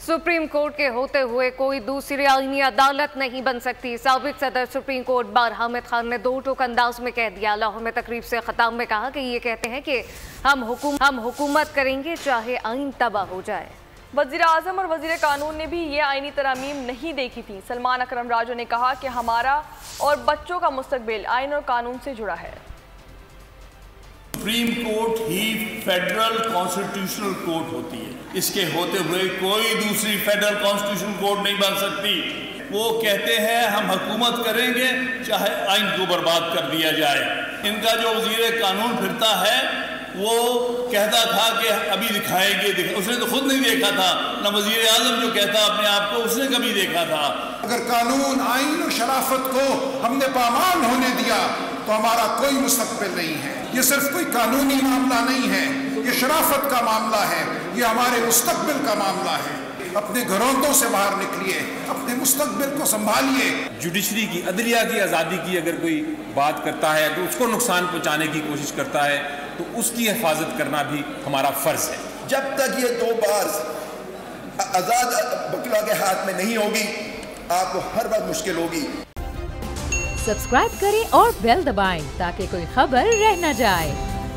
Supreme court के होते हुए कोई दूसरी आईनी अदालत नहीं बन सकती। साबिक सदर supreme court bar Hamid Khan ने दो टूक अंदाज में कह दिया। लाहौर में तकरीब से खिताब में कहा कि ये कहते हैं कि हम हुकूमत करेंगे चाहे आइन तबाह हो जाए। वज़ीर आज़म और वज़ीर कानून ने भी ये आईनी तरमीम नहीं देखी थी। सलमान अकरम राजू ने कहा कि हमारा और बच्चों का मुस्तकबिल आइन और कानून से जुड़ा है। सुप्रीम कोर्ट ही फेडरल कॉन्स्टिट्यूशनल कोर्ट होती है। इसके होते हुए कोई दूसरी फेडरल कॉन्स्टिट्यूशनल कोर्ट नहीं बन सकती। वो कहते हैं हम हुकूमत करेंगे चाहे आइन को बर्बाद कर दिया जाए। इनका जो वज़ीर कानून फिरता है वो कहता था कि अभी दिखाएंगे, उसने तो खुद नहीं देखा था। न वज़ीर आज़म जो कहता अपने आप को उसने कभी देखा था। अगर कानून, आइन और शराफत को हमने पामाल होने दिया तो हमारा कोई मुस्तकबिल नहीं है। ये सिर्फ कोई कानूनी मामला नहीं है, ये शराफत का मामला है, ये हमारे मुस्तकबिल का मामला है। अपने घरोंदों से बाहर निकलिए, अपने मुस्तकबिल को संभालिए। जुडिशरी की, अदलिया की आज़ादी की अगर कोई बात करता है तो उसको नुकसान पहुंचाने की कोशिश करता है तो उसकी हिफाजत करना भी हमारा फर्ज है। जब तक ये दो बार आज़ाद वकीलों के हाथ में नहीं होगी, आपको हर वक्त मुश्किल होगी। सब्सक्राइब करें और बेल दबाएं ताकि कोई खबर रह न जाए।